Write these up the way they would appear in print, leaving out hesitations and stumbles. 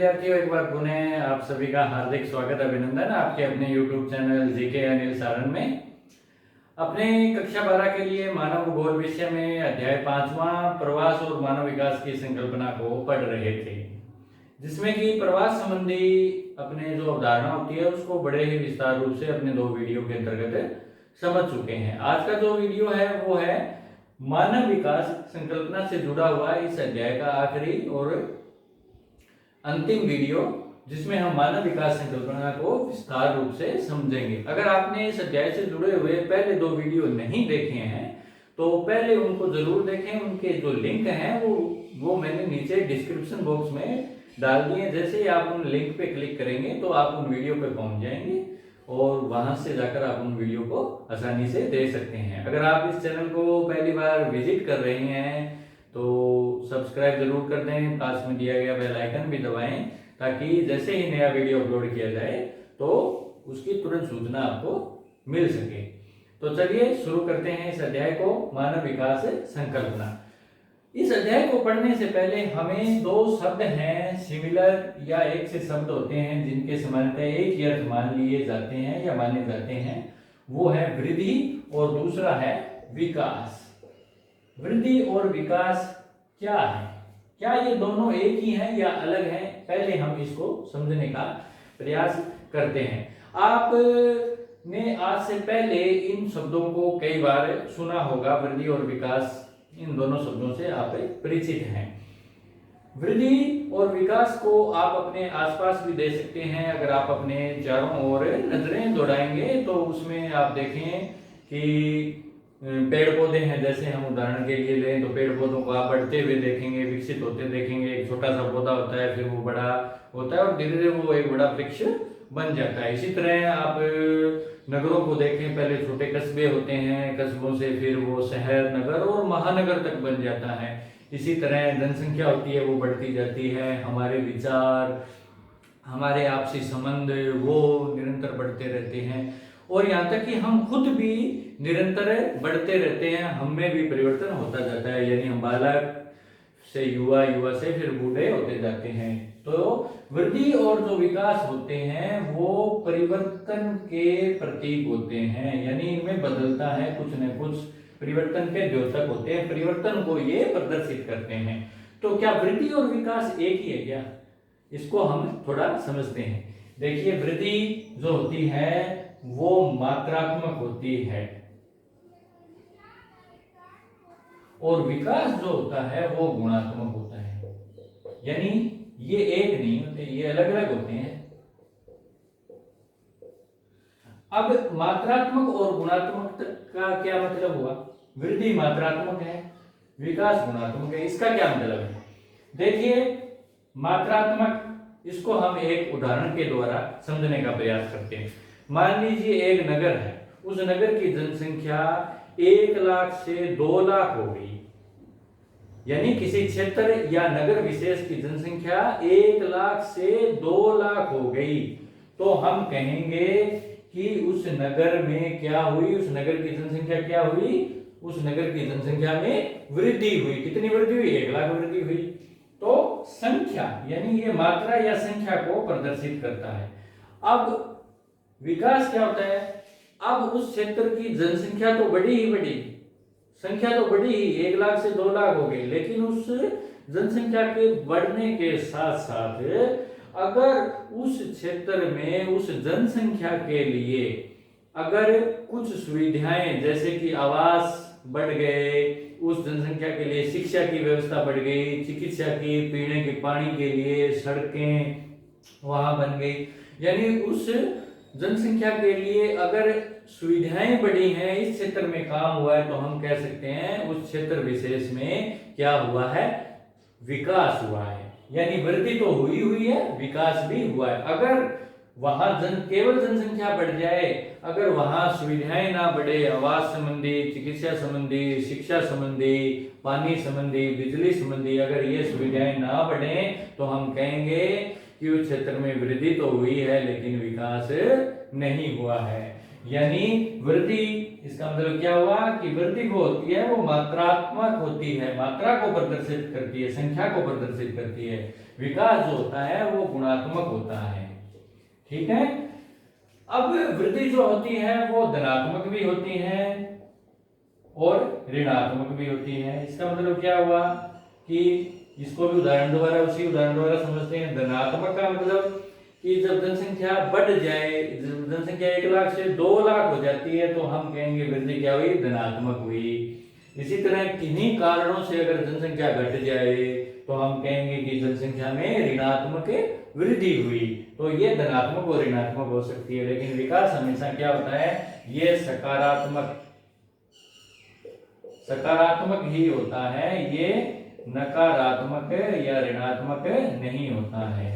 विद्यार्थियों, एक बार पुनः आप सभी का हार्दिक स्वागत अभिनंदन आपके अपने YouTube channel GK Anil Saran में। अपने कक्षा 12 के लिए मानव भूगोल विषय में अध्याय 5वां प्रवास और मानव विकास की संकल्पना को पढ़ रहे थे, जिसमें कि प्रवास संबंधी अपने जो अवधारणा होती है उसको बड़े ही विस्तार रूप से अपने 2 वीडियो के अंतर्गत समझ चुके हैं। आज का जो वीडियो है वो है मानव विकास संकल्पना से जुड़ा हुआ इस अध्याय का आखिरी और अंतिम वीडियो, जिसमें हम मानव विकास संकल्पना को विस्तार रूप से समझेंगे। अगर आपने इस अध्याय से जुड़े हुए पहले 2 वीडियो नहीं देखे हैं तो पहले उनको जरूर देखें। उनके जो लिंक हैं वो मैंने नीचे डिस्क्रिप्शन बॉक्स में डाल दिए। जैसे ही आप उन लिंक पे क्लिक करेंगे तो आप उन वीडियो पे पहुंच जाएंगे और वहां से जाकर आप उन वीडियो को आसानी से देख सकते हैं। अगर आप इस चैनल को पहली बार विजिट कर रहे हैं तो सब्सक्राइब जरूर कर दें, पास में दिया गया बेल आइकन भी दबाएं, ताकि जैसे ही नया वीडियो अपलोड किया जाए तो उसकी तुरंत सूचना आपको मिल सके। तो चलिए शुरू करते हैं इस अध्याय को, मानव विकास संकल्पना। इस अध्याय को पढ़ने से पहले हमें 2 शब्द हैं सिमिलर, या एक से शब्द होते हैं जिनके समानतः एक ही अर्थ मान लिए जाते हैं या माने जाते हैं। वो है वृद्धि और दूसरा है विकास। वृद्धि और विकास क्या है? क्या ये दोनों एक ही हैं या अलग हैं? पहले हम इसको समझने का प्रयास करते हैं। आपने आज से पहले इन शब्दों को कई बार सुना होगा। वृद्धि और विकास, इन दोनों शब्दों से आप परिचित हैं। वृद्धि और विकास को आप अपने आसपास भी देख सकते हैं। अगर आप अपने चारों ओर नजरें दौड़ाएंगे तो उसमें आप देखें कि पेड़ पौधे हैं। जैसे हम उदाहरण के लिए लें तो पेड़ पौधों को आप बढ़ते हुए देखेंगे, विकसित होते देखेंगे। एक छोटा सा पौधा होता है, फिर वो बड़ा होता है और धीरे धीरे वो एक बड़ा वृक्ष बन जाता है। इसी तरह आप नगरों को देखें, पहले छोटे कस्बे होते हैं, कस्बों से फिर वो शहर, नगर और महानगर तक बन जाता है। इसी तरह जनसंख्या होती है, वो बढ़ती जाती है। हमारे विचार, हमारे आपसी संबंध वो निरंतर बढ़ते रहते हैं और यहाँ तक कि हम खुद भी निरंतर बढ़ते रहते हैं। हम में भी परिवर्तन होता जाता है, यानी हम बालक से युवा, युवा से फिर बूढ़े होते जाते हैं। तो वृद्धि और जो विकास होते हैं वो परिवर्तन के प्रतीक होते हैं, यानी इनमें बदलता है कुछ न कुछ, परिवर्तन के द्योतक होते हैं, परिवर्तन को ये प्रदर्शित करते हैं। तो क्या वृद्धि और विकास एक ही है क्या? इसको हम थोड़ा समझते हैं। देखिए, वृद्धि जो होती है वो मात्रात्मक होती है और विकास जो होता है वो गुणात्मक होता है। यानी ये एक नहीं होते, ये अलग अलग होते हैं। अब मात्रात्मक और गुणात्मक का क्या मतलब हुआ? वृद्धि मात्रात्मक है, विकास गुणात्मक है। इसका क्या मतलब है? देखिए, मात्रात्मक, इसको हम एक उदाहरण के द्वारा समझने का प्रयास करते हैं। मान लीजिए एक नगर है, उस नगर की जनसंख्या 1 लाख से 2 लाख हो गई। यानी किसी क्षेत्र या नगर विशेष की जनसंख्या 1 लाख से 2 लाख हो गई तो हम कहेंगे कि उस नगर में क्या हुई? उस नगर की जनसंख्या क्या हुई? उस नगर की जनसंख्या में वृद्धि हुई। कितनी वृद्धि हुई? 1 लाख वृद्धि हुई। तो संख्या, यानी ये मात्रा या संख्या को प्रदर्शित करता है। अब विकास क्या होता है? अब उस क्षेत्र की जनसंख्या तो बढ़ी ही बढ़ी, संख्या तो बढ़ी ही, 1 लाख से 2 लाख हो गई, लेकिन उस जनसंख्या के बढ़ने के साथ साथ अगर उस क्षेत्र में उस जनसंख्या के लिए अगर कुछ सुविधाएं, जैसे कि आवास बढ़ गए, उस जनसंख्या के लिए शिक्षा की व्यवस्था बढ़ गई, चिकित्सा की, पीने के पानी के लिए सड़कें वहां बन गई, यानी उस जनसंख्या के लिए अगर सुविधाएं बढ़ी हैं, इस क्षेत्र में काम हुआ है, तो हम कह सकते हैं उस क्षेत्र विशेष में क्या हुआ है? विकास हुआ है। यानी वृद्धि तो हुई है, विकास भी हुआ है। अगर वहां केवल जनसंख्या बढ़ जाए, अगर वहां सुविधाएं ना बढ़े, आवास संबंधी, चिकित्सा संबंधी, शिक्षा संबंधी, पानी संबंधी, बिजली संबंधी, अगर ये सुविधाएं ना बढ़े तो हम कहेंगे कि उस क्षेत्र में वृद्धि तो हुई है लेकिन विकास नहीं हुआ है। यानी वृद्धि, इसका मतलब क्या हुआ कि वृद्धि जो होती है वो मात्रात्मक होती है, मात्रा को प्रदर्शित करती है, संख्या को प्रदर्शित करती है। विकास जो होता है वो गुणात्मक होता है। ठीक है। अब वृद्धि जो होती है वो धनात्मक भी होती है और ऋणात्मक भी होती है। इसका मतलब क्या हुआ कि इसको भी उदाहरण द्वारा, उसी उदाहरण द्वारा समझते हैं। धनात्मक का मतलब कि जब जनसंख्या बढ़ जाए, जब जनसंख्या 1 लाख से 2 लाख हो जाती है तो हम कहेंगे वृद्धि क्या हुई, धनात्मक हुई। इसी तरह किन्हीं कारणों से अगर जनसंख्या घट जाए तो हम कहेंगे कि जनसंख्या में ऋणात्मक वृद्धि हुई। तो ये धनात्मक और ऋणात्मक हो सकती है, लेकिन विकास हमेशा क्या होता है, ये सकारात्मक ही होता है, ये नकारात्मक या ऋणात्मक नहीं होता है।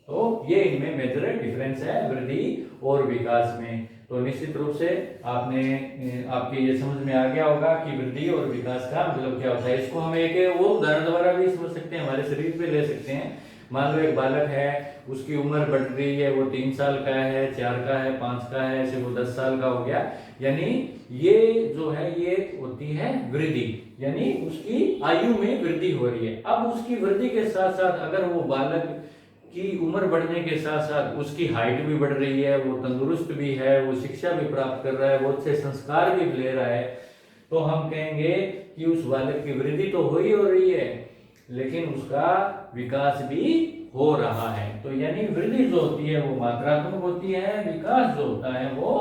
तो ये इनमें मेजर डिफरेंस है वृद्धि और विकास में। तो निश्चित रूप से आपके ये समझ में आ गया होगा कि वृद्धि और विकास का मतलब क्या होता है। इसको हम एक वो उदाहरण द्वारा भी समझ सकते हैं, हमारे शरीर पे ले सकते हैं। मान लो एक बालक है, उसकी उम्र बढ़ रही है, वो 3 साल का है, 4 का है, 5 का है, ऐसे वो 10 साल का हो गया। यानी ये जो है ये होती है वृद्धि, यानी उसकी आयु में वृद्धि हो रही है। अब उसकी वृद्धि के साथ साथ अगर वो बालक की उम्र बढ़ने के साथ साथ उसकी हाइट भी बढ़ रही है, वो तंदुरुस्त भी है, वो शिक्षा भी प्राप्त कर रहा है, बहुत से संस्कार भी ले रहा है, तो हम कहेंगे कि उस बालक की वृद्धि तो हो रही है, लेकिन उसका विकास भी हो रहा है। तो यानी वृद्धि जो होती है वो मात्रात्मक होती है, विकास जो होता है वो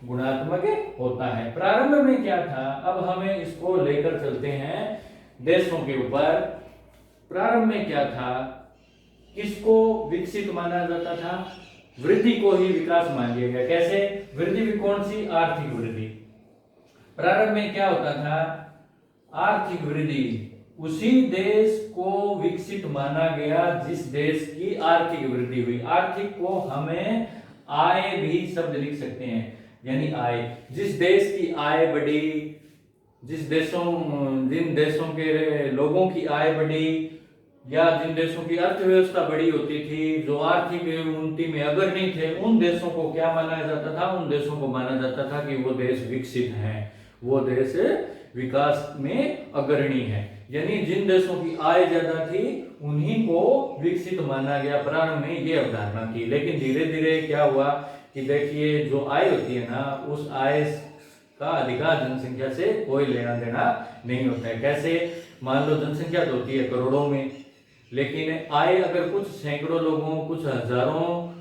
गुणात्मक होता है। प्रारंभ में क्या था, अब हमें इसको लेकर चलते हैं देशों के ऊपर। प्रारंभ में क्या था, किसको विकसित माना जाता था, वृद्धि को ही विकास मान लिया गया। कैसे वृद्धि भी, कौन सी, आर्थिक वृद्धि। प्रारंभ में क्या होता था, आर्थिक वृद्धि उसी देश को विकसित माना गया जिस देश की आर्थिक वृद्धि हुई। आर्थिक को हमें आय भी शब्द लिख सकते हैं, यानी आय, जिस देश की आय बढ़ी, जिन देशों के लोगों की आय बढ़ी, या जिन देशों की अर्थव्यवस्था बड़ी होती थी, जो आर्थिक उन्नति में अग्रणी थे, उन देशों को क्या माना जाता था, उन देशों को माना जाता था कि वो देश विकसित हैं, वो देश विकास में अग्रणी है। यानी जिन देशों की आय ज्यादा थी उन्हीं को विकसित माना गया। प्रारंभ में ये अवधारणा थी, लेकिन धीरे धीरे क्या हुआ कि देखिए जो आय होती है ना, उस आय का अधिकार जनसंख्या से कोई लेना देना नहीं होता है। कैसे, मान लो जनसंख्या तो होती है करोड़ों में, लेकिन आय अगर कुछ सैकड़ों लोगों, कुछ हजारों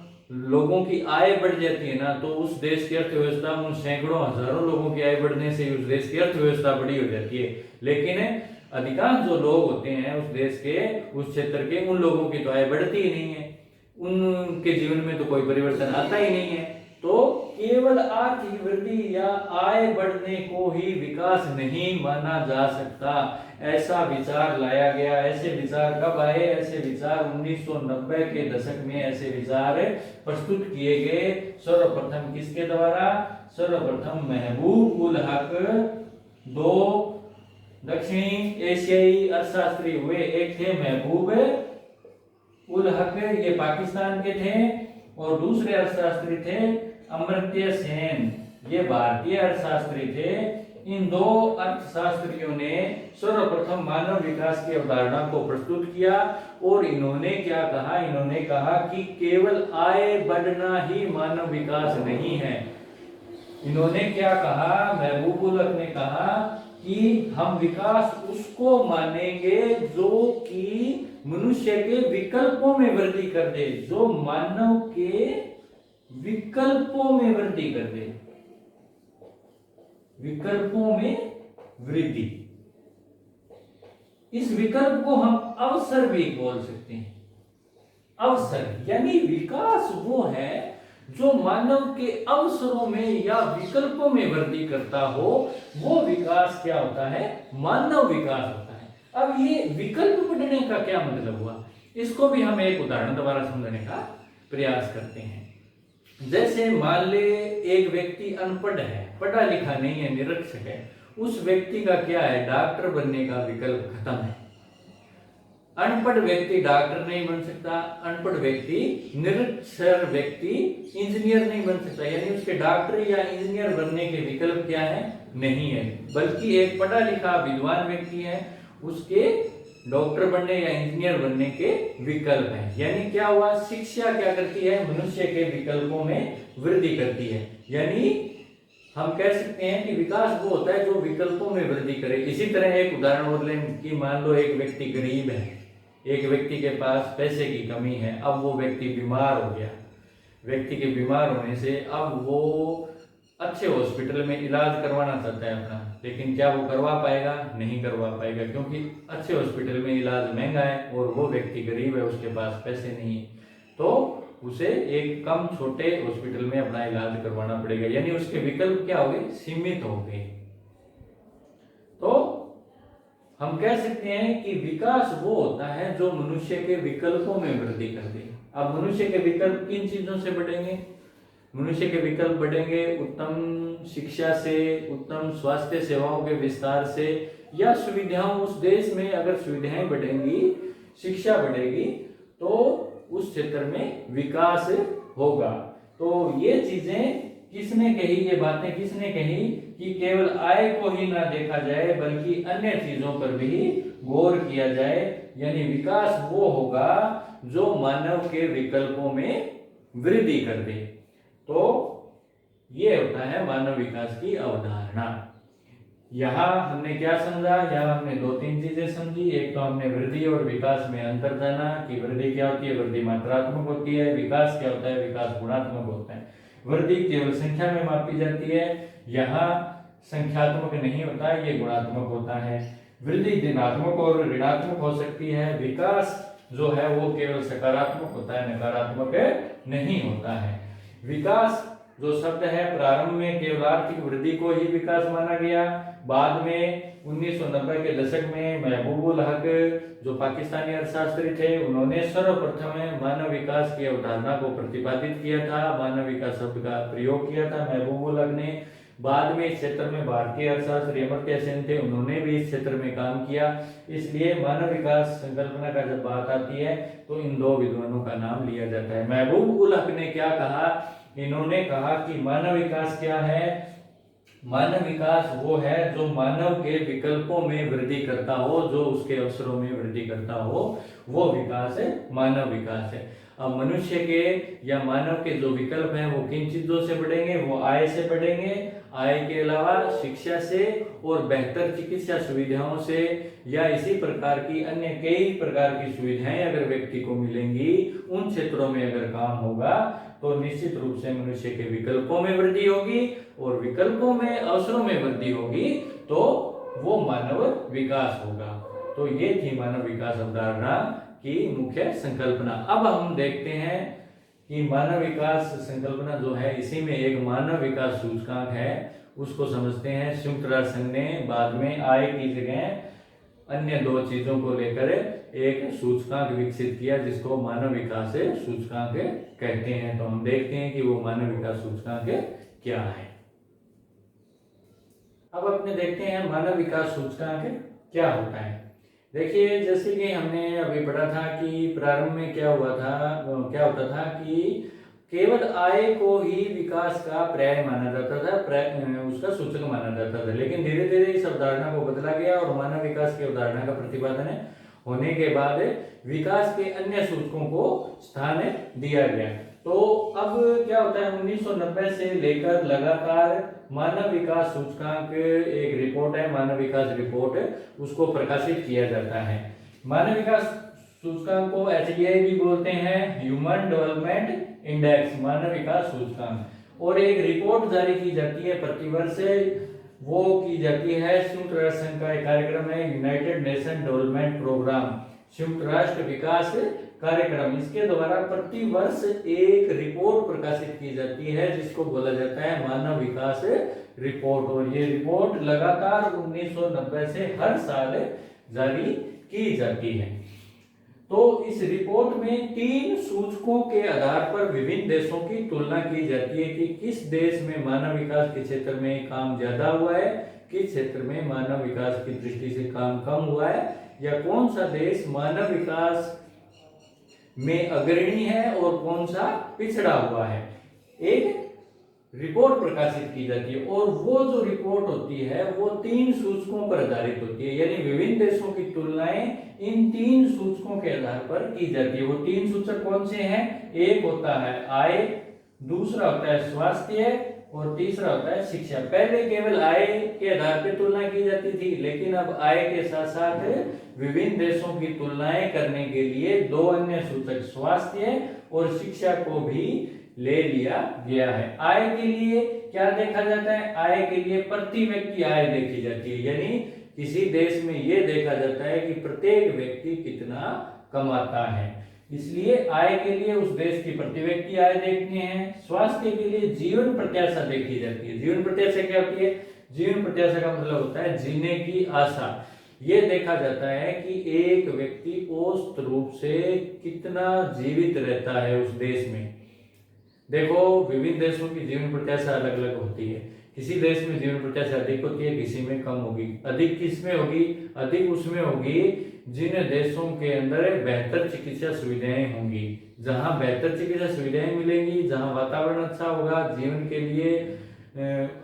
लोगों की आय बढ़ जाती है ना, तो उस देश की अर्थव्यवस्था, उन सैकड़ों हजारों लोगों की आय बढ़ने से उस देश की अर्थव्यवस्था बड़ी हो जाती है। लेकिन अधिकांश जो लोग होते हैं उस देश के, उस क्षेत्र के, उन लोगों की तो आय बढ़ती ही नहीं है, उनके जीवन में तो कोई परिवर्तन आता ही नहीं है। तो केवल आर्थिक वृद्धि या आय बढ़ने को ही विकास नहीं माना जा सकता, ऐसा विचार लाया गया। ऐसे विचार कब आए, ऐसे विचार 1990 के दशक में ऐसे विचार प्रस्तुत किए गए। सर्वप्रथम किसके द्वारा, सर्वप्रथम महबूब उल हक, दो दक्षिणी एशियाई अर्थशास्त्री हुए। एक थे महबूब उल हक, ये पाकिस्तान के थे, और दूसरे अर्थशास्त्री थे अमर्त्य सेन, ये भारतीय अर्थशास्त्री थे। इन दो अर्थशास्त्रियों ने सर्वप्रथम मानव विकास की अवधारणा को प्रस्तुत किया, और इन्होंने क्या कहा, इन्होंने कहा कि केवल आय बढ़ना ही मानव विकास नहीं है। इन्होंने क्या कहा, महबूब उल हक ने कहा कि हम विकास उसको मानेंगे जो कि मनुष्य के विकल्पों में वृद्धि कर दे, जो मानव के विकल्पों में वृद्धि कर दे। विकल्पों में वृद्धि, इस विकल्प को हम अवसर भी बोल सकते हैं। अवसर यानी विकास वो है जो मानव के अवसरों में या विकल्पों में वृद्धि करता हो, वो विकास क्या होता है, मानव विकास होता है। अब ये विकल्प बढ़ने का क्या मतलब हुआ, इसको भी हम एक उदाहरण द्वारा समझने का प्रयास करते हैं। जैसे मान ले एक व्यक्ति अनपढ़ है, पढ़ा लिखा नहीं है, निरक्षर है, उस व्यक्ति का क्या है, डॉक्टर बनने का विकल्प खत्म है। अनपढ़ व्यक्ति डॉक्टर नहीं बन सकता, अनपढ़ व्यक्ति निरक्षर व्यक्ति इंजीनियर नहीं बन सकता। यानी उसके डॉक्टर या इंजीनियर बनने के विकल्प क्या है? नहीं है। बल्कि एक पढ़ा लिखा विद्वान व्यक्ति है, उसके डॉक्टर बनने या इंजीनियर बनने के विकल्प हैं। यानी क्या हुआ? शिक्षा क्या करती है? मनुष्य के विकल्पों में वृद्धि करती है। यानी हम कह सकते हैं कि विकास वो होता है जो विकल्पों में वृद्धि करे। इसी तरह एक उदाहरण और लें कि मान लो एक व्यक्ति गरीब है, एक व्यक्ति के पास पैसे की कमी है, अब वो व्यक्ति बीमार हो गया। व्यक्ति के बीमार होने से अब वो अच्छे हॉस्पिटल में इलाज करवाना चाहता है अपना, लेकिन क्या वो करवा पाएगा? नहीं करवा पाएगा, क्योंकि अच्छे हॉस्पिटल में इलाज महंगा है और वो व्यक्ति गरीब है, उसके पास पैसे नहीं है, तो उसे एक कम छोटे हॉस्पिटल में अपना इलाज करवाना पड़ेगा। यानी उसके विकल्प क्या हो गए? सीमित हो गए। तो हम कह सकते हैं कि विकास वो होता है जो मनुष्य के विकल्पों में वृद्धि कर दे। अब मनुष्य के विकल्प किन चीजों से बढ़ेंगे? मनुष्य के विकल्प बढ़ेंगे उत्तम शिक्षा से, उत्तम स्वास्थ्य सेवाओं के विस्तार से, या सुविधाओं, उस देश में अगर सुविधाएं बढ़ेंगी, शिक्षा बढ़ेगी, तो उस क्षेत्र में विकास होगा। तो ये चीजें किसने कही? ये बातें किसने कही कि केवल आय को ही ना देखा जाए बल्कि अन्य चीजों पर भी गौर किया जाए। यानी विकास वो होगा जो मानव के विकल्पों में वृद्धि कर दे। तो ये होता है मानव विकास की अवधारणा। यहाँ हमने क्या समझा? यहाँ हमने दो तीन चीजें समझी। एक तो हमने वृद्धि और विकास में अंतर जाना कि वृद्धि क्या होती है? वृद्धि मात्रात्मक होती है। विकास क्या होता है? विकास गुणात्मक होता है। वृद्धि केवल संख्या में मापी जाती है, यहाँ संख्यात्मक नहीं होता, ये गुणात्मक होता है। वृद्धि धनात्मक और ऋणात्मक हो सकती है। विकास जो है वो केवल सकारात्मक होता है, नकारात्मक नहीं होता है। विकास जो शब्द है प्रारंभ में केवल आर्थिक वृद्धि को ही विकास माना गया। बाद में 1990 के दशक में महबूबुल हक जो पाकिस्तानी अर्थशास्त्री थे, उन्होंने सर्वप्रथम मानव विकास की अवधारणा को प्रतिपादित किया था। मानव विकास शब्द का प्रयोग किया था महबूबुल हक ने। बाद में इस क्षेत्र में भारतीय अर्थशास्त्री अमर्त्य सेन थे, उन्होंने भी इस क्षेत्र में काम किया। इसलिए मानव विकास संकल्पना का जब बात आती है तो इन दो विद्वानों का नाम लिया जाता है। महबूबुल हक ने क्या कहा? इन्होंने कहा कि मानव विकास क्या है? मानव विकास वो है जो मानव के विकल्पों में वृद्धि करता हो, जो उसके अवसरों में वृद्धि करता हो, वो विकास है, मानव विकास है। अब मनुष्य के या मानव के जो विकल्प हैं वो किन चीजों से बढ़ेंगे? वो आय से बढ़ेंगे। आय के अलावा शिक्षा से और बेहतर चिकित्सा सुविधाओं से, या इसी प्रकार की अन्य कई प्रकार की सुविधाएं अगर व्यक्ति को मिलेंगी, उन क्षेत्रों में अगर काम होगा तो निश्चित रूप से मनुष्य के विकल्पों में वृद्धि होगी, और विकल्पों में अवसरों में वृद्धि होगी तो वो मानव विकास होगा। तो ये थी मानव विकास अवधारणा की मुख्य संकल्पना। अब हम देखते हैं कि मानव विकास संकल्पना जो है, इसी में एक मानव विकास सूचकांक है, उसको समझते हैं। संयुक्त राष्ट्र संघ ने बाद में आय की जगह अन्य दो चीजों को लेकर एक सूचकांक विकसित किया जिसको मानव विकास सूचकांक कहते हैं। तो हम देखते हैं कि वो मानव विकास सूचकांक क्या है। अब अपने देखते हैं मानव विकास सूचकांक क्या होता है। देखिए, जैसे कि हमने अभी पढ़ा था कि प्रारंभ में क्या होता था कि केवल आय को ही विकास का पर्याय माना जाता था, उसका सूचक माना जाता था। लेकिन धीरे धीरे इस अवधारणा को बदला गया और मानव विकास की अवधारणा का प्रतिपादन होने के बाद विकास के अन्य सूचकों को स्थान दिया गया। तो अब क्या होता है, 1990 से लेकर लगातार मानव विकास सूचकांक एक रिपोर्ट है, मानव विकास रिपोर्ट, उसको प्रकाशित किया जाता है। मानव विकास सूचकांक को HDI भी बोलते हैं, ह्यूमन डेवलपमेंट इंडेक्स, मानव विकास सूचकांक। और एक रिपोर्ट जारी की जाती है प्रतिवर्ष, वो की जाती है संयुक्त राष्ट्र संघ का एक कार्यक्रम है, यूनाइटेड नेशन डेवलपमेंट प्रोग्राम, संयुक्त राष्ट्र विकास कार्यक्रम। इसके द्वारा प्रतिवर्ष एक रिपोर्ट प्रकाशित की जाती है जिसको बोला जाता है मानव विकास रिपोर्ट। और ये रिपोर्ट लगातार 1990 से हर साल जारी की जाती है। तो इस रिपोर्ट में 3 सूचकों के आधार पर विभिन्न देशों की तुलना की जाती है कि किस देश में मानव विकास के क्षेत्र में काम ज्यादा हुआ है, किस क्षेत्र में मानव विकास की दृष्टि से काम कम हुआ है। या कौन सा देश मानव विकास में अग्रणी है और कौन सा पिछड़ा हुआ है, एक रिपोर्ट प्रकाशित की जाती है। और वो जो रिपोर्ट होती है वो 3 सूचकों पर आधारित होती है, यानी विभिन्न देशों की तुलनाएं इन 3 सूचकों के आधार पर की जाती है। वो 3 सूचक कौन से हैं? एक होता है आय, दूसरा होता है स्वास्थ्य और तीसरा होता है शिक्षा। पहले केवल आय के आधार पर तुलना की जाती थी, लेकिन अब आय के साथ साथ विभिन्न देशों की तुलनाएं करने के लिए 2 अन्य सूचक स्वास्थ्य और शिक्षा को भी ले लिया गया है। आय के लिए क्या देखा जाता है? आय के लिए प्रति व्यक्ति आय देखी जाती है, यानी किसी देश में यह देखा जाता है कि प्रत्येक व्यक्ति कितना कमाता है, इसलिए आय के लिए उस देश की प्रति व्यक्ति आय देखते हैं। स्वास्थ्य के लिए जीवन प्रत्याशा देखी जाती है। जीवन प्रत्याशा क्या होती है? जीवन प्रत्याशा का मतलब होता है जीने की आशा। ये देखा जाता है कि एक व्यक्ति औसत रूप से कितना जीवित रहता है उस देश में। देखो, विभिन्न देशों की जीवन प्रत्याशा अलग अलग होती है। किसी देश में जीवन प्रत्याशा अधिक होती है, किसी में कम होगी। अधिक किस में होगी? अधिक उसमें होगी जिन देशों के अंदर बेहतर चिकित्सा सुविधाएं होंगी। जहां बेहतर चिकित्सा सुविधाएं मिलेंगी, जहां वातावरण अच्छा होगा, जीवन के लिए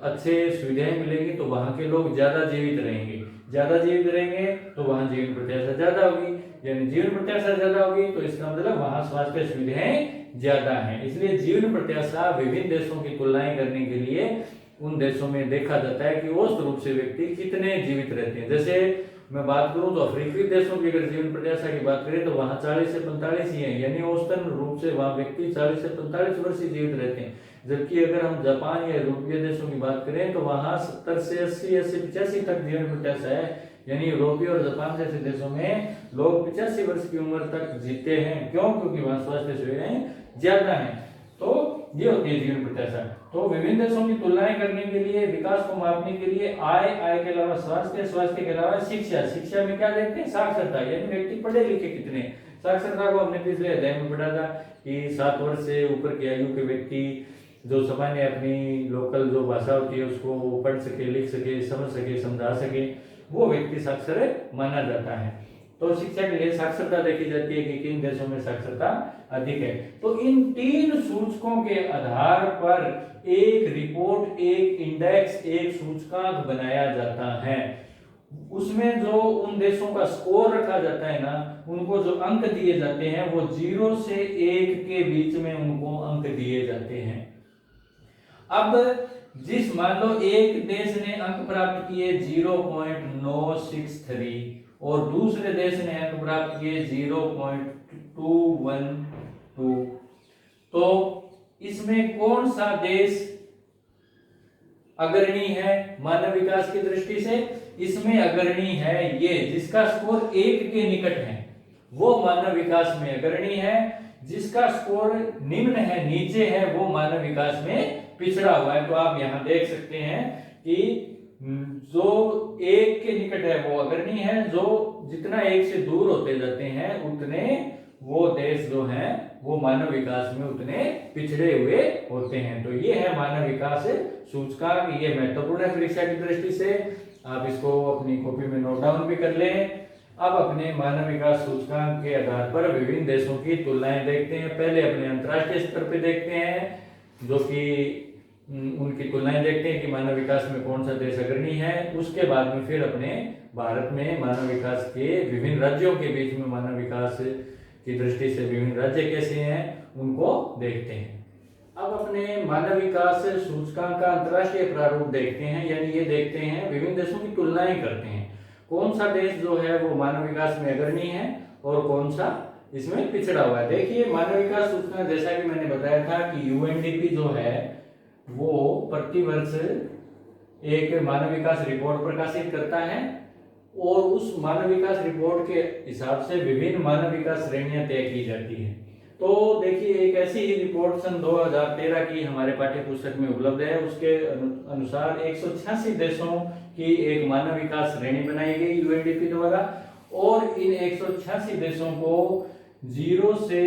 अच्छे सुविधाएं मिलेंगी, तो वहां के लोग ज्यादा जीवित रहेंगे। ज्यादा जीवित रहेंगे तो वहां जीवन प्रत्याशा ज्यादा होगी, यानी जीवन प्रत्याशा ज्यादा होगी तो इसका मतलब वहां स्वास्थ्य सुविधाएं ज्यादा है। इसलिए जीवन प्रत्याशा विभिन्न देशों की तुलनाएं करने के लिए उन देशों में देखा जाता है कि औसत रूप से व्यक्ति कितने जीवित रहते हैं। जैसे मैं बात करूं तो अफ्रीकी देशों की अगर जीवन प्रत्याशा की बात करें तो वहां 40 से 45 ही है, यानी औसतन रूप से वहां व्यक्ति 40 से 45 वर्ष ही जीवित रहते हैं। जबकि अगर हम जापान या यूरोपीय देशों की बात करें तो वहां 70 से 80 85 तक जीवन प्रत्याशा है, यानी यूरोपीय और जापान जैसे देशों में लोग 85 वर्ष की उम्र तक जीते हैं। क्यों? क्योंकि वहां स्वास्थ्य सुविधाएं ज्यादा है। तो ये होती है जीवन प्रत्याशा। तो विभिन्न देशों की तुलनाएं करने के लिए, विकास को मापने के लिए आय के अलावा स्वास्थ्य, स्वास्थ्य के अलावा शिक्षा। शिक्षा में क्या देखते हैं? साक्षरता, यानी व्यक्ति पढ़े लिखे कितने। साक्षरता को हमने पिछले अध्याय में पढ़ा था कि 7 वर्ष से ऊपर की आयु के व्यक्ति जो सामान्य अपनी लोकल जो भाषा होती है उसको पढ़ सके, लिख सके, समझ सके, समझा सके, वो व्यक्ति साक्षर माना जाता है। तो शिक्षा के लिए साक्षरता देखी जाती है कि किन देशों में साक्षरता अधिक है। तो इन 3 सूचकों के आधार पर एक रिपोर्ट, एक इंडेक्स, एक सूचकांक बनाया जाता है। उसमें जो उन देशों का स्कोर रखा जाता है ना, उनको जो अंक दिए जाते हैं वो 0 से 1 के बीच में उनको अंक दिए जाते हैं। अब जिस मान लो एक देश ने अंक प्राप्त किए 0.963 और दूसरे देश ने अंक प्राप्त किए 0.212, तो इसमें कौन सा देश अग्रणी है मानव विकास की दृष्टि से? इसमें अग्रणी है ये जिसका स्कोर 1 के निकट है, वो मानव विकास में अग्रणी है। जिसका स्कोर निम्न है, नीचे है, वो मानव विकास में पिछड़ा हुआ है। तो आप यहां देख सकते हैं कि जो 1 के निकट है वो अग्रणी है, जो जितना 1 से दूर होते जाते हैं उतने वो देश जो हैं वो मानव विकास में उतने पिछड़े हुए होते हैं। तो ये है मानव विकास सूचकांक। ये महत्वपूर्ण है परीक्षा की दृष्टि से, आप इसको अपनी कॉपी में नोट डाउन भी कर लें। अब अपने मानव विकास सूचकांक के आधार पर विभिन्न देशों की तुलनाएं देखते हैं। पहले अपने अंतर्राष्ट्रीय स्तर पे देखते हैं, जो कि उनकी तुलनाएं देखते हैं कि मानव विकास में कौन सा देश अग्रणी है। उसके बाद में फिर अपने भारत में मानव विकास के विभिन्न राज्यों के बीच में मानव विकास की दृष्टि से विभिन्न राज्य कैसे हैं उनको देखते हैं। अब अपने मानव विकास सूचकांक का अंतर्राष्ट्रीय प्रारूप देखते हैं, यानी ये देखते हैं विभिन्न देशों की तुलनाएं करते हैं, कौन सा देश जो है वो मानव विकास में अग्रणी है और कौन सा इसमें पिछड़ा हुआ है। देखिए, मानव विकास सूचकांक जैसा कि मैंने बताया था कि यूएनडीपी जो है वो प्रति वर्ष एक मानव विकास रिपोर्ट प्रकाशित करता है और उस मानव विकास रिपोर्ट के हिसाब से विभिन्न मानव विकास श्रेणियां तय की जाती हैं। तो देखिए, एक ऐसी ही रिपोर्ट सन 2013 की हमारे पाठ्य पुस्तक में उपलब्ध है। उसके अनुसार 186 देशों की एक मानव विकास श्रेणी बनाई गई यूएनडीपी द्वारा और इन 186 देशों को 0 से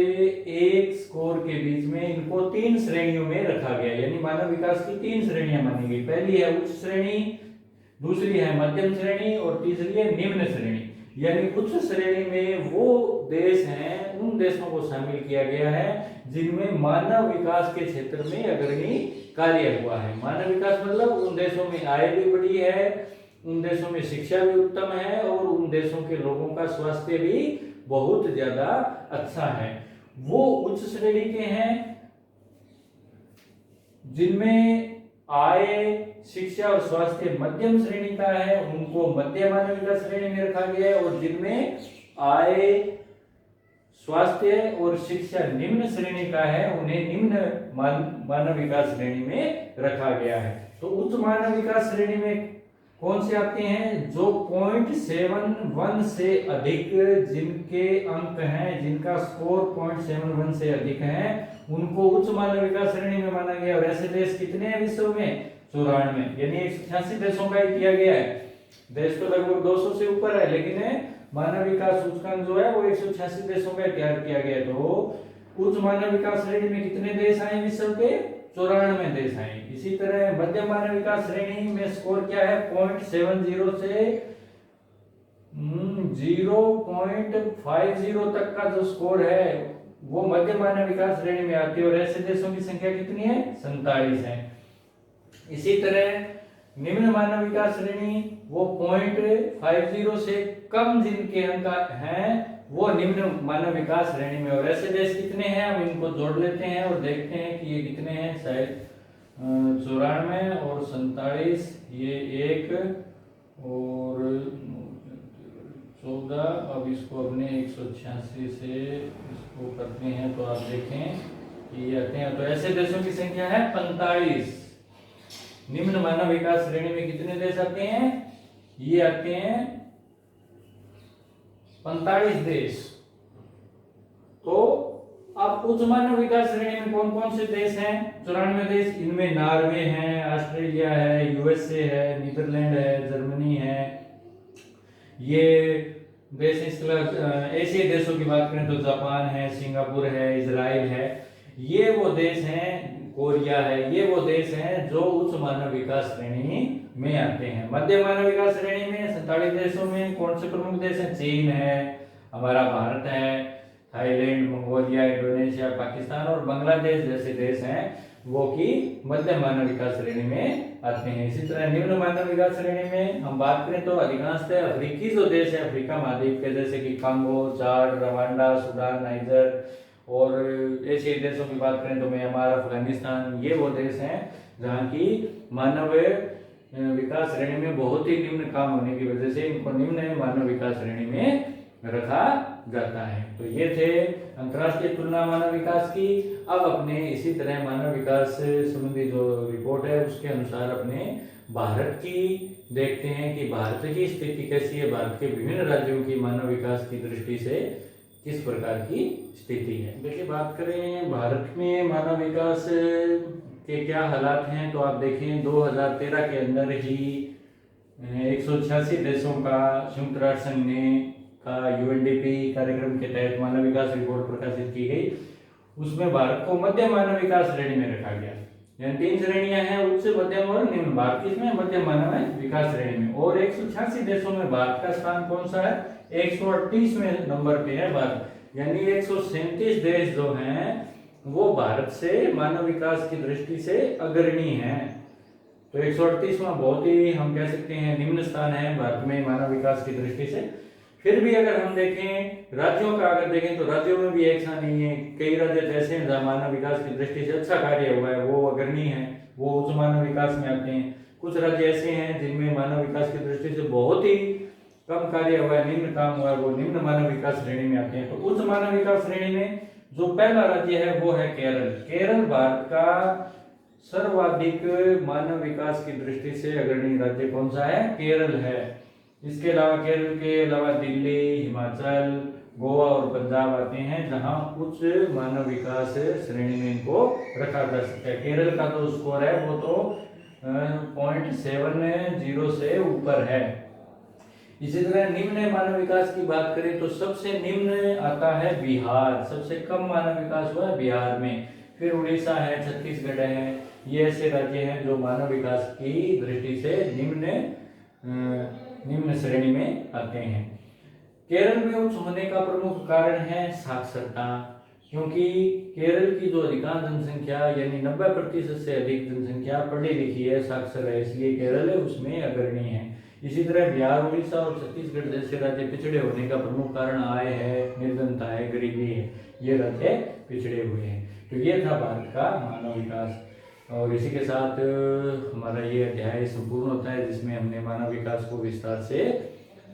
1 स्कोर के बीच में इनको 3 श्रेणियों में रखा गया, यानी मानव विकास की 3 श्रेणियां मानी गई। पहली है उच्च श्रेणी, दूसरी है मध्यम श्रेणी और तीसरी है निम्न श्रेणी। यानी उच्च श्रेणी में वो देश हैं, उन देशों को शामिल किया गया है जिनमें मानव विकास के क्षेत्र में अग्रणी कार्य हुआ है। मानव विकास मतलब उन देशों में आय भी बढ़ी है, उन देशों में शिक्षा भी उत्तम है और उन देशों के लोगों का स्वास्थ्य भी बहुत ज्यादा अच्छा है। वो उच्च श्रेणी के हैं जिनमें आय, शिक्षा और स्वास्थ्य मध्यम श्रेणी का है, उनको मध्य मानव विकास श्रेणी में रखा गया है। और जिनमें आय, स्वास्थ्य और शिक्षा निम्न श्रेणी का है, उन्हें निम्न मानव विकास श्रेणी में रखा गया है। तो उच्च मानव विकास श्रेणी में कौन से आते हैं? जो 0.71 से अधिक जिनके अंक हैं, जिनका स्कोर 0.71 से अधिक है, उनको उच्च मानव विकास श्रेणी में माना गया। और ऐसे देश कितने हैं विश्व में? 94, यानी 186 देशों का ही किया गया है। देश तो लगभग 200 से ऊपर है, लेकिन मानव विकास सूचकांक जो है वो 186 देशों का तैयार किया गया। तो उच्च मानव विकास श्रेणी में कितने देश आए विश्व के? 94 देश आए। इसी तरह मध्यम मानव विकास श्रेणी में स्कोर क्या है? 0.70 से 0.50 तक का जो स्कोर है वो मध्य मानव विकास श्रेणी में आती है। और ऐसे देशों की संख्या कितनी है? 47 है। इसी तरह निम्न मानव विकास श्रेणी वो 0.50 से कम जिनके अंक हैं वो निम्न मानव विकास श्रेणी में। और ऐसे देश कितने हैं? हम इनको जोड़ लेते हैं और देखते हैं कि ये कितने हैं। शायद 94 और 47, ये 1 और 14। अब इसको अपने 186 से इसको करते हैं तो आप देखें कि ये आते हैं। तो ऐसे देशों की संख्या है 45। निम्न मानव विकास श्रेणी में कितने देश आते हैं? ये आते हैं 45 देश। तो अब उच्च मानव विकास श्रेणी में कौन कौन से देश हैं? 94 देश। इनमें नॉर्वे है, ऑस्ट्रेलिया है, यूएसए है, नीदरलैंड है, जर्मनी है। ये देश एशियाई देशों की बात करें तो जापान है, सिंगापुर है, इजराइल है। ये वो देश हैं, कोरिया है, ये वो देश हैं जो उच्च मानव विकास श्रेणी में आते हैं। मध्य मानव विकास श्रेणी में 47 देशों में कौन से प्रमुख देश हैं? चीन है, हमारा भारत है, थाईलैंड, मंगोलिया, इंडोनेशिया, पाकिस्तान और बांग्लादेश जैसे देश हैं वो कि मध्य मानव विकास श्रेणी में आते हैं। इसी तरह निम्न मानव विकास श्रेणी में हम बात करें तो अधिकांशतः अफ्रीकी जो देश है, अफ्रीका महाद्वीप के, जैसे कि कांगो, चाड, रवांडा, सूडान, नाइजर। और एशियाई देशों की बात करें तो म्यांमार, अफगानिस्तान, ये वो देश हैं जहाँ की मानव विकास श्रेणी में बहुत ही निम्न काम होने की वजह से इनको निम्न मानव विकास श्रेणी में रखा जाता है। तो ये थे अंतर्राष्ट्रीय तुलना मानव विकास की। अब अपने इसी तरह मानव विकास संबंधी जो रिपोर्ट है उसके अनुसार अपने भारत की देखते हैं कि भारत की स्थिति कैसी है, भारत के विभिन्न राज्यों की मानव विकास की दृष्टि से किस प्रकार की स्थिति है। देखिए, बात करें भारत में मानव विकास के क्या हालात हैं तो आप देखें 2013 के अंदर ही 186 देशों का संयुक्त राष्ट्र संघ ने का UNDP कार्यक्रम के तहत मानव विकास रिपोर्ट प्रकाशित की गई। उसमें भारत को मध्य मानव विकास श्रेणी में रखा गया। यानी 3 श्रेणियां हैं, उच्च, मध्यम और निम्न। भारत इसमें मध्य मानव विकास श्रेणी में। और 186 देशों में भारत का स्थान कौन सा है? 138वें नंबर पे है भारत। यानी 137 देश जो हैं वो भारत से मानव विकास की दृष्टि से अग्रणी हैं। तो 138वां बहुत ही हम कह सकते हैं निम्न स्थान है भारत में मानव विकास की दृष्टि से। फिर भी अगर हम देखें राज्यों का, अगर देखें तो राज्यों में भी ऐसा नहीं है। कई राज्य ऐसे हैं जहाँ मानव विकास की दृष्टि से अच्छा कार्य हुआ है, वो अग्रणी है, वो उच्च मानव विकास में आते हैं। कुछ राज्य ऐसे हैं जिनमें मानव विकास की दृष्टि से बहुत ही कम कार्य हुआ है, निम्न काम हुआ है, वो निम्न मानव विकास श्रेणी में आते हैं। तो उच्च मानव विकास श्रेणी में जो पहला राज्य है वो है केरल। केरल भारत का सर्वाधिक मानव विकास की दृष्टि से अग्रणी राज्य कौन सा है? केरल है। इसके अलावा केरल के अलावा दिल्ली, हिमाचल, गोवा और पंजाब आते हैं जहां उच्च मानव विकास श्रेणी में इनको रखा जा सकता है। केरल का जो स्कोर है वो तो 0.70 से ऊपर है। इसी तरह निम्न मानव विकास की बात करें तो सबसे निम्न आता है बिहार। सबसे कम मानव विकास हुआ है बिहार में। फिर उड़ीसा है, छत्तीसगढ़ है, ये ऐसे राज्य हैं जो मानव विकास की दृष्टि से निम्न श्रेणी में आते हैं। केरल में उच्च होने का प्रमुख कारण है साक्षरता, क्योंकि केरल की जो अधिकांश जनसंख्या यानी 90% से अधिक जनसंख्या पढ़ी लिखी है, साक्षर है, इसलिए केरल है उसमें अग्रणी है। इसी तरह बिहार, उड़ीसा और छत्तीसगढ़ जैसे राज्य पिछड़े होने का प्रमुख कारण आय है, निर्धनता है, गरीबी है, ये राज्य पिछड़े हुए हैं। तो ये था भारत का मानव विकास। और इसी के साथ हमारा ये अध्याय संपूर्ण होता है, जिसमें हमने मानव विकास को विस्तार से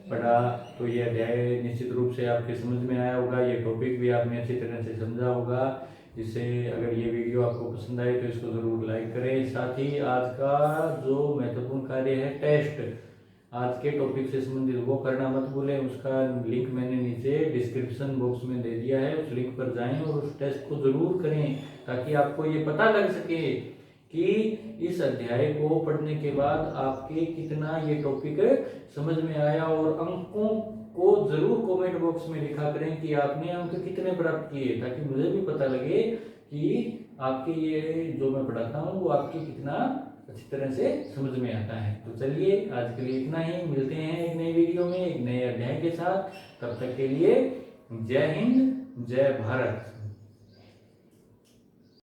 पढ़ा। तो ये अध्याय निश्चित रूप से आपके समझ में आया होगा, ये टॉपिक भी आपने अच्छी तरह से समझा होगा। जिससे अगर ये वीडियो आपको पसंद आए तो इसको ज़रूर लाइक करें। साथ ही आज का जो महत्वपूर्ण कार्य है टेस्ट, आज के टॉपिक से संबंधित, वो करना मत भूलें। उसका लिंक मैंने नीचे डिस्क्रिप्शन बॉक्स में दे दिया है, उस लिंक पर जाएं और उस टेस्ट को ज़रूर करें, ताकि आपको ये पता लग सके कि इस अध्याय को पढ़ने के बाद आपके कितना ये टॉपिक समझ में आया। और अंकों को जरूर कमेंट बॉक्स में लिखा करें कि आपने अंक कितने प्राप्त किए, ताकि मुझे भी पता लगे कि आपके ये जो मैं पढ़ाता हूँ वो आपके कितना अच्छी तरह से समझ में आता है। तो चलिए आज के लिए इतना ही, मिलते हैं एक नई वीडियो में एक नए अध्याय के साथ। तब तक के लिए जय हिंद, जय भारत।